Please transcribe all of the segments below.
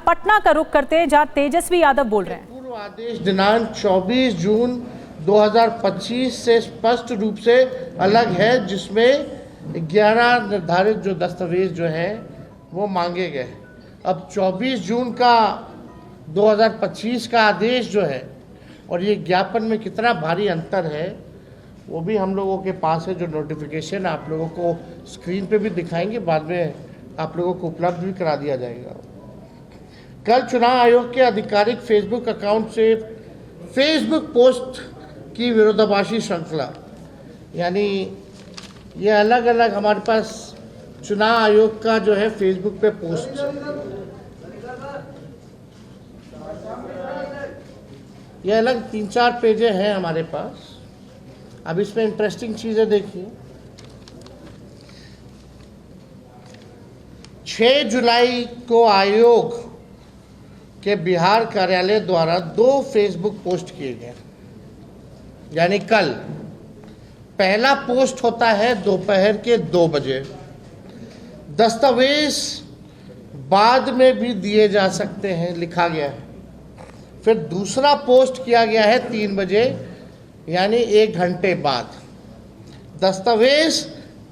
पटना का रुख करते हैं, जहां तेजस्वी यादव बोल रहे हैं। पूर्व आदेश दिनांक 24 जून 2025 से स्पष्ट रूप से अलग है, जिसमें 11 निर्धारित जो दस्तावेज जो हैं वो मांगे गए। अब 24 जून का 2025 का आदेश जो है और ये ज्ञापन में कितना भारी अंतर है वो भी हम लोगों के पास है। जो नोटिफिकेशन आप लोगों को स्क्रीन पे भी दिखाएंगे, बाद में आप लोगों को उपलब्ध भी करा दिया जाएगा। कल चुनाव आयोग के आधिकारिक फेसबुक अकाउंट से फेसबुक पोस्ट की विरोधाभासी श्रृंखला, यानी ये अलग अलग हमारे पास चुनाव आयोग का जो है फेसबुक पे पोस्ट, ये अलग 3-4 पेजें हैं हमारे पास। अब इसमें इंटरेस्टिंग चीज़ें देखिए। 6 जुलाई को आयोग के बिहार कार्यालय द्वारा 2 फेसबुक पोस्ट किए गए, यानी कल पहला पोस्ट होता है दोपहर के 2 बजे। दस्तावेज बाद में भी दिए जा सकते हैं, लिखा गया है। फिर दूसरा पोस्ट किया गया है 3 बजे, यानी 1 घंटे बाद। दस्तावेज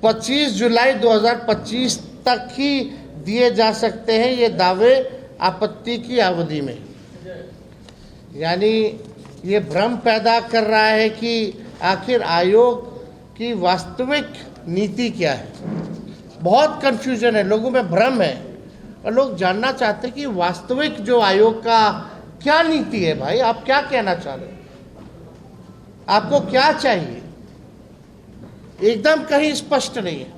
25 जुलाई 2025 तक ही दिए जा सकते हैं, ये दावे आपत्ति की अवधि में। यानी ये भ्रम पैदा कर रहा है कि आखिर आयोग की वास्तविक नीति क्या है। बहुत कन्फ्यूजन है, लोगों में भ्रम है और लोग जानना चाहते हैं कि वास्तविक जो आयोग का क्या नीति है। भाई आप क्या कहना चाह रहे हैं, आपको क्या चाहिए, एकदम कहीं स्पष्ट नहीं है।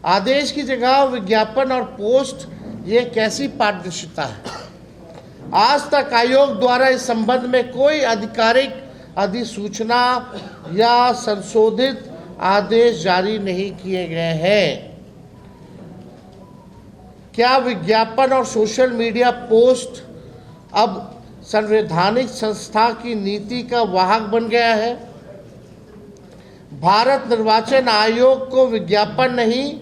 आदेश की जगह विज्ञापन और पोस्ट, ये कैसी पारदर्शिता है। आज तक आयोग द्वारा इस संबंध में कोई आधिकारिक अधिसूचना या संशोधित आदेश जारी नहीं किए गए हैं। क्या विज्ञापन और सोशल मीडिया पोस्ट अब संवैधानिक संस्था की नीति का वाहक बन गया है? भारत निर्वाचन आयोग को विज्ञापन नहीं,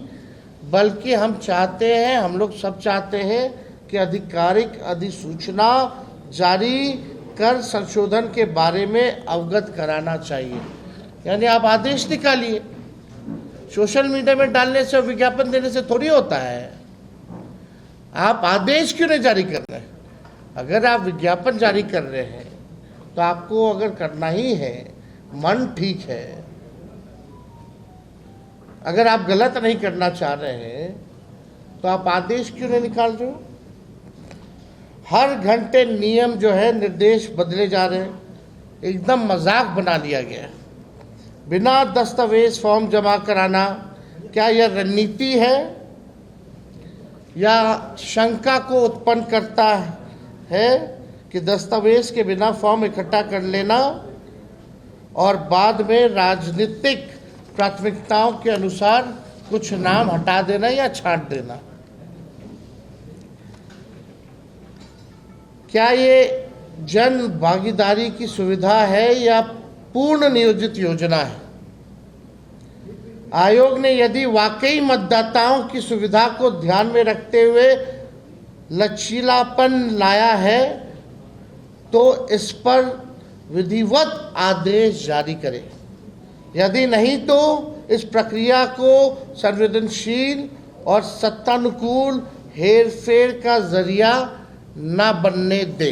बल्कि हम लोग सब चाहते हैं कि आधिकारिक अधिसूचना जारी कर संशोधन के बारे में अवगत कराना चाहिए। यानी आप आदेश निकालिए, सोशल मीडिया में डालने से, विज्ञापन देने से थोड़ी होता है। आप आदेश क्यों नहीं जारी कर रहे हैं? अगर आप विज्ञापन जारी कर रहे हैं तो आपको अगर करना ही है, मन ठीक है, अगर आप गलत नहीं करना चाह रहे हैं तो आप आदेश क्यों नहीं निकाल रहे हो? हर घंटे नियम जो है, निर्देश बदले जा रहे हैं, एकदम मजाक बना लिया गया है। बिना दस्तावेज फॉर्म जमा कराना, क्या यह रणनीति है या शंका को उत्पन्न करता है कि दस्तावेज के बिना फॉर्म इकट्ठा कर लेना और बाद में राजनीतिक प्राथमिकताओं के अनुसार कुछ नाम हटा देना या छांट देना? क्या ये जन भागीदारी की सुविधा है या पूर्ण नियोजित योजना है? आयोग ने यदि वाकई मतदाताओं की सुविधा को ध्यान में रखते हुए लचीलापन लाया है तो इस पर विधिवत आदेश जारी करे। यदि नहीं तो इस प्रक्रिया को संवेदनशील और सत्तानुकूल हेरफेर का जरिया न बनने दे।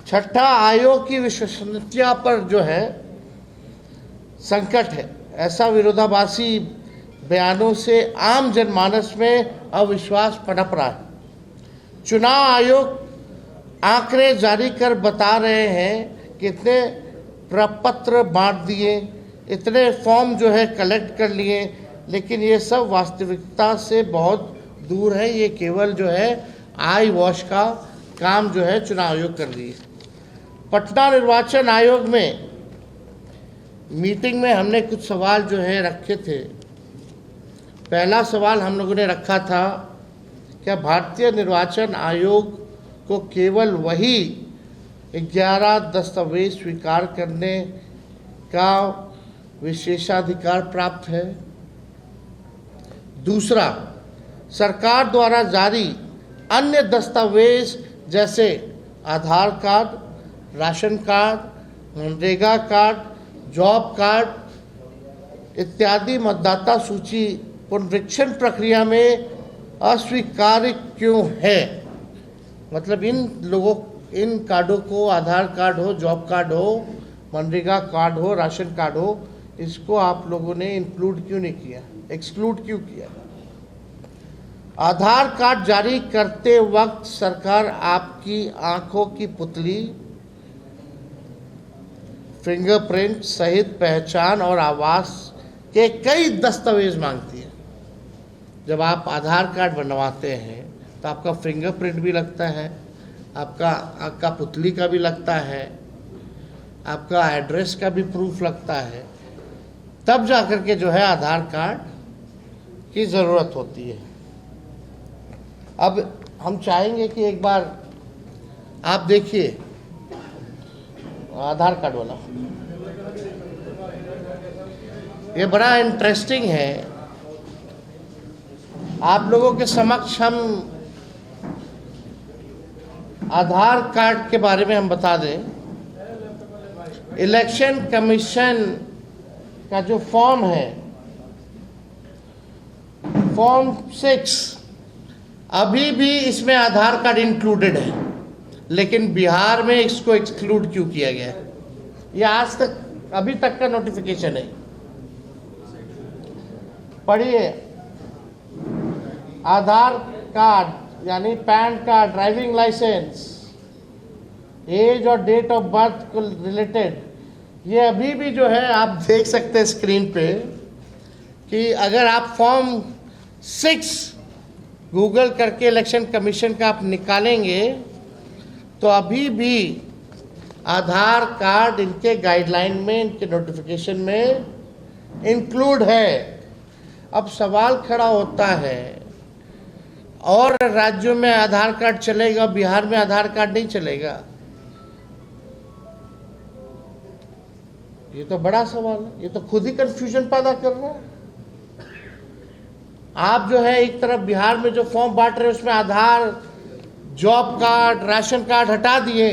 छठा, आयोग की विश्वसनीयता पर जो है संकट है। ऐसा विरोधाभासी बयानों से आम जनमानस में अविश्वास पनप रहा है। चुनाव आयोग आंकड़े जारी कर बता रहे हैं कि इतने प्रपत्र बांट दिए, इतने फॉर्म जो है कलेक्ट कर लिए, लेकिन ये सब वास्तविकता से बहुत दूर है। ये केवल जो है आई वॉश का काम जो है चुनाव आयोग कर रही है। पटना निर्वाचन आयोग में मीटिंग में हमने कुछ सवाल जो है रखे थे। पहला सवाल हम लोगों ने रखा था, क्या भारतीय निर्वाचन आयोग को केवल वही 11 दस्तावेज स्वीकार करने का विशेषाधिकार प्राप्त है? दूसरा, सरकार द्वारा जारी अन्य दस्तावेज जैसे आधार कार्ड, राशन कार्ड, मनरेगा कार्ड, जॉब कार्ड इत्यादि मतदाता सूची पुनरीक्षण प्रक्रिया में अस्वीकार्य क्यों है? मतलब इन कार्डों को, आधार कार्ड हो, जॉब कार्ड हो, मनरेगा कार्ड हो, राशन कार्ड हो, इसको आप लोगों ने इंक्लूड क्यों नहीं किया, एक्सक्लूड क्यों किया? आधार कार्ड जारी करते वक्त सरकार आपकी आंखों की पुतली, फिंगरप्रिंट सहित पहचान और आवास के कई दस्तावेज मांगती है। जब आप आधार कार्ड बनवाते हैं तो आपका फिंगरप्रिंट भी लगता है, आपका पुतली का भी लगता है, आपका एड्रेस का भी प्रूफ लगता है, तब जाकर के जो है आधार कार्ड की ज़रूरत होती है। अब हम चाहेंगे कि एक बार आप देखिए आधार कार्ड वाला, ये बड़ा इंटरेस्टिंग है। आप लोगों के समक्ष हम आधार कार्ड के बारे में हम बता दें। इलेक्शन कमीशन का जो फॉर्म है, फॉर्म 6, अभी भी इसमें आधार कार्ड इंक्लूडेड है, लेकिन बिहार में इसको एक्सक्लूड क्यों किया गया है? ये आज तक, अभी तक का नोटिफिकेशन है। पढ़िए, आधार कार्ड यानी pan card, driving licence, age और डेट ऑफ बर्थ को रिलेटेड, ये अभी भी जो है आप देख सकते हैं स्क्रीन पे कि अगर आप फॉर्म 6 गूगल करके इलेक्शन कमीशन का आप निकालेंगे तो अभी भी आधार कार्ड इनके गाइडलाइन में, इनके नोटिफिकेशन में इंक्लूड है। अब सवाल खड़ा होता है, और राज्यों में आधार कार्ड चलेगा, बिहार में आधार कार्ड नहीं चलेगा? ये तो बड़ा सवाल है, ये तो खुद ही कंफ्यूजन पैदा कर रहा है। आप जो है एक तरफ बिहार में जो फॉर्म बांट रहे हैं उसमें आधार, जॉब कार्ड, राशन कार्ड हटा दिए,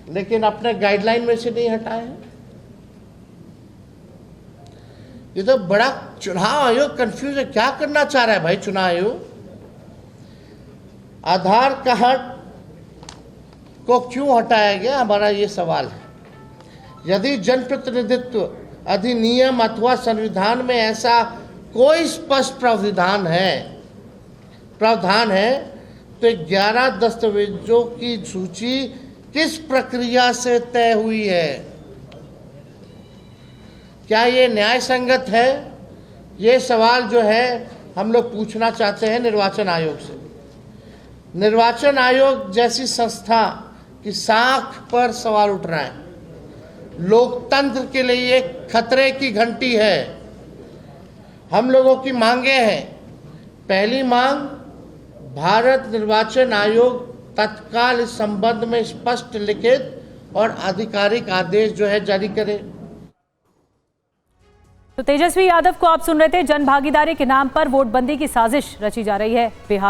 लेकिन अपने गाइडलाइन में से नहीं हटाए। ये तो बड़ा, चुनाव आयोग कंफ्यूज है, क्या करना चाह रहा है भाई चुनाव आयोग? आधार कार्ड को क्यों हटाया गया, हमारा ये सवाल है। यदि जनप्रतिनिधित्व अधिनियम अथवा संविधान में ऐसा कोई स्पष्ट प्रावधान है तो 11 दस्तावेजों की सूची किस प्रक्रिया से तय हुई है? क्या ये न्याय संगत है? ये सवाल जो है हम लोग पूछना चाहते हैं निर्वाचन आयोग से। निर्वाचन आयोग जैसी संस्था की साख पर सवाल उठ रहा है। लोकतंत्र के लिए एक खतरे की घंटी है। हम लोगों की मांगे हैं। पहली मांग, भारत निर्वाचन आयोग तत्काल इस संबंध में स्पष्ट लिखित और आधिकारिक आदेश जो है जारी करे। तो तेजस्वी यादव को आप सुन रहे थे। जन भागीदारी के नाम पर वोटबंदी की साजिश रची जा रही है बिहार में।